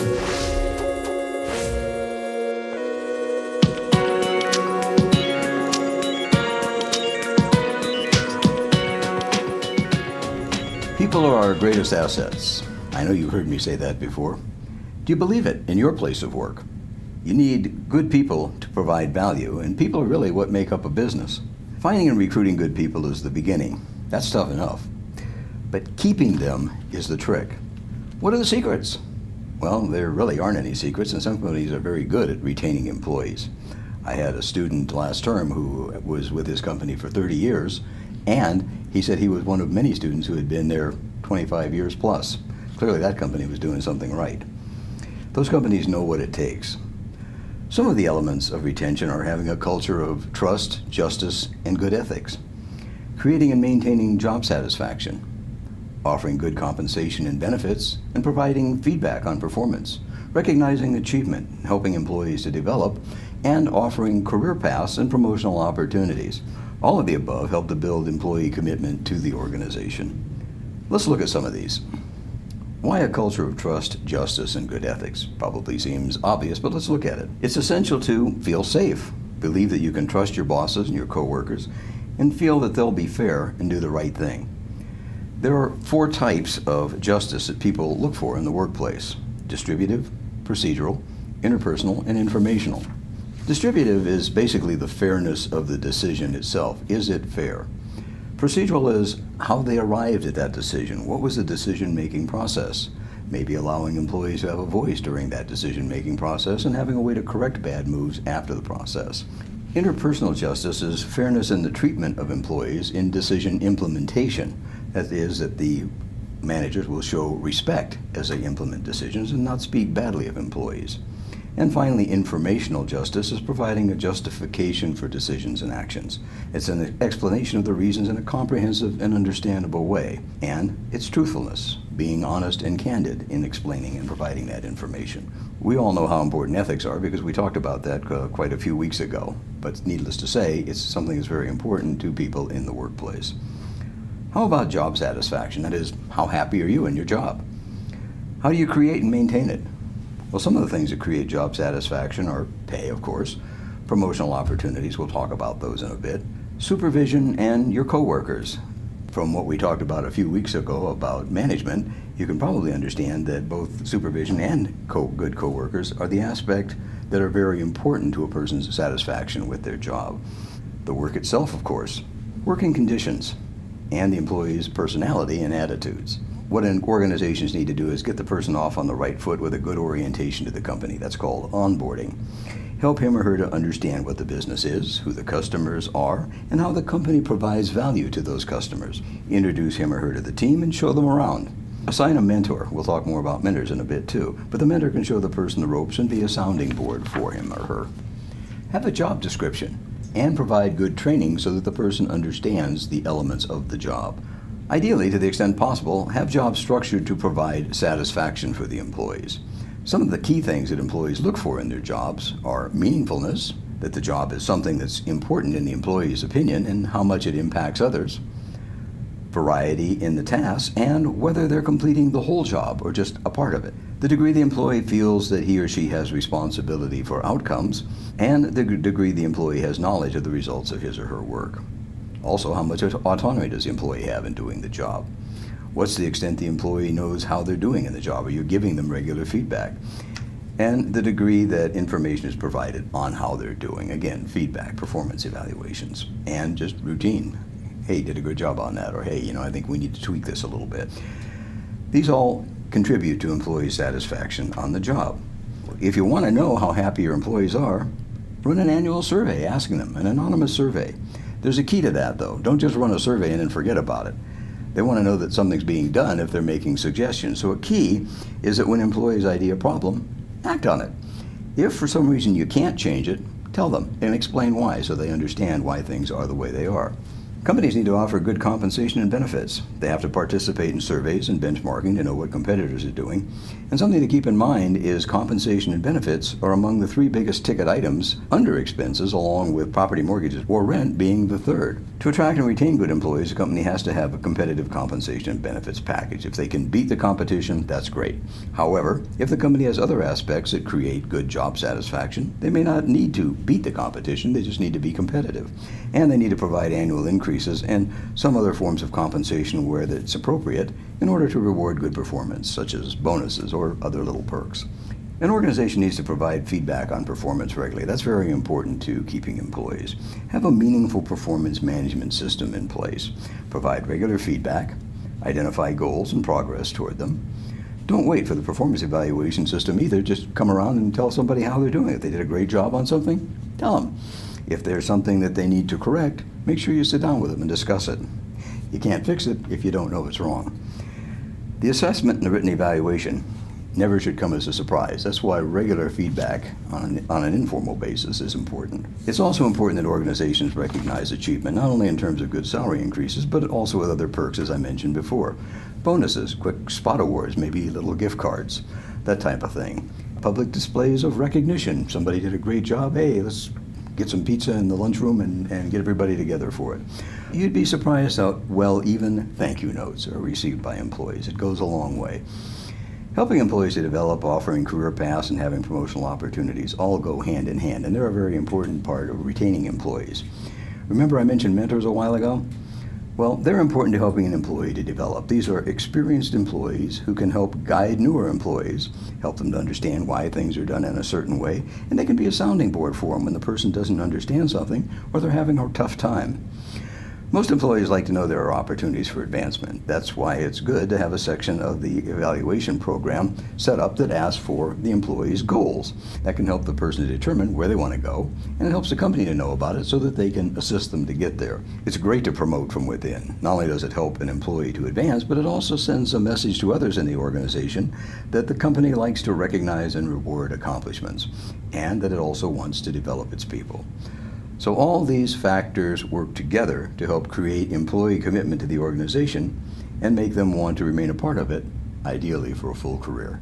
People are our greatest assets. I know you've heard me say that before. Do you believe it in your place of work? You need good people to provide value, and people are really what make up a business. Finding and recruiting good people is the beginning. That's tough enough. But keeping them is the trick. What are the secrets? Well, there really aren't any secrets, and some companies are very good at retaining employees. I had a student last term who was with his company for 30 years, and he said he was one of many students who had been there 25 years plus. Clearly that company was doing something right. Those companies know what it takes. Some of the elements of retention are having a culture of trust, justice, and good ethics, creating and maintaining job satisfaction, offering good compensation and benefits, and providing feedback on performance, recognizing achievement, helping employees to develop, and offering career paths and promotional opportunities. All of the above help to build employee commitment to the organization. Let's look at some of these. Why a culture of trust, justice, and good ethics? Probably seems obvious, but let's look at it. It's essential to feel safe, believe that you can trust your bosses and your coworkers, and feel that they'll be fair and do the right thing. There are 4 types of justice that people look for in the workplace: distributive, procedural, interpersonal, and informational. Distributive is basically the fairness of the decision itself. Is it fair? Procedural is how they arrived at that decision. What was the decision-making process? Maybe allowing employees to have a voice during that decision-making process and having a way to correct bad moves after the process. Interpersonal justice is fairness in the treatment of employees in decision implementation. That is, that the managers will show respect as they implement decisions and not speak badly of employees. And finally, informational justice is providing a justification for decisions and actions. It's an explanation of the reasons in a comprehensive and understandable way. And it's truthfulness, being honest and candid in explaining and providing that information. We all know how important ethics are because we talked about that quite a few weeks ago. But needless to say, it's something that's very important to people in the workplace. How about job satisfaction? That is, how happy are you in your job? How do you create and maintain it? Well, some of the things that create job satisfaction are pay, of course, promotional opportunities, we'll talk about those in a bit, supervision, and your coworkers. From what we talked about a few weeks ago about management, you can probably understand that both supervision and good coworkers are the aspect that are very important to a person's satisfaction with their job. The work itself, of course, working conditions, and the employee's personality and attitudes. What organizations need to do is get the person off on the right foot with a good orientation to the company. That's called onboarding. Help him or her to understand what the business is, who the customers are, and how the company provides value to those customers. Introduce him or her to the team and show them around. Assign a mentor. We'll talk more about mentors in a bit too, but the mentor can show the person the ropes and be a sounding board for him or her. Have a job description and provide good training so that the person understands the elements of the job. Ideally, to the extent possible, have jobs structured to provide satisfaction for the employees. Some of the key things that employees look for in their jobs are meaningfulness, that the job is something that's important in the employee's opinion and how much it impacts others, variety in the tasks, and whether they're completing the whole job or just a part of it. The degree the employee feels that he or she has responsibility for outcomes, and the degree the employee has knowledge of the results of his or her work. Also, how much autonomy does the employee have in doing the job? What's the extent the employee knows how they're doing in the job? Are you giving them regular feedback? And the degree that information is provided on how they're doing. Again, feedback, performance evaluations, and just routine. Hey, did a good job on that, or hey, I think we need to tweak this a little bit. These all contribute to employee satisfaction on the job. If you want to know how happy your employees are, run an annual survey asking them, an anonymous survey. There's a key to that, though. Don't just run a survey and then forget about it. They want to know that something's being done if they're making suggestions. So a key is that when employees ID a problem, act on it. If for some reason you can't change it, tell them and explain why so they understand why things are the way they are. Companies need to offer good compensation and benefits. They have to participate in surveys and benchmarking to know what competitors are doing. And something to keep in mind is compensation and benefits are among the 3 biggest ticket items under expenses, along with property mortgages or rent being the third. To attract and retain good employees, a company has to have a competitive compensation and benefits package. If they can beat the competition, that's great. However, if the company has other aspects that create good job satisfaction, they may not need to beat the competition, they just need to be competitive. And they need to provide annual increases and some other forms of compensation where it's appropriate in order to reward good performance, such as bonuses or other little perks. An organization needs to provide feedback on performance regularly. That's very important to keeping employees. Have a meaningful performance management system in place. Provide regular feedback. Identify goals and progress toward them. Don't wait for the performance evaluation system either. Just come around and tell somebody how they're doing. If they did a great job on something, tell them. If there's something that they need to correct, make sure you sit down with them and discuss it. You can't fix it if you don't know it's wrong. The assessment and the written evaluation never should come as a surprise. That's why regular feedback on an informal basis is important. It's also important that organizations recognize achievement, not only in terms of good salary increases, but also with other perks, as I mentioned before. Bonuses, quick spot awards, maybe little gift cards, that type of thing. Public displays of recognition. Somebody did a great job. Hey, let's get some pizza in the lunchroom and get everybody together for it. You'd be surprised how well even thank you notes are received by employees. It goes a long way. Helping employees to develop, offering career paths, and having promotional opportunities all go hand in hand, and they're a very important part of retaining employees. Remember I mentioned mentors a while ago? Well, they're important to helping an employee to develop. These are experienced employees who can help guide newer employees, help them to understand why things are done in a certain way, and they can be a sounding board for them when the person doesn't understand something or they're having a tough time. Most employees like to know there are opportunities for advancement. That's why it's good to have a section of the evaluation program set up that asks for the employee's goals. That can help the person to determine where they want to go, and it helps the company to know about it so that they can assist them to get there. It's great to promote from within. Not only does it help an employee to advance, but it also sends a message to others in the organization that the company likes to recognize and reward accomplishments, and that it also wants to develop its people. So all these factors work together to help create employee commitment to the organization and make them want to remain a part of it, ideally for a full career.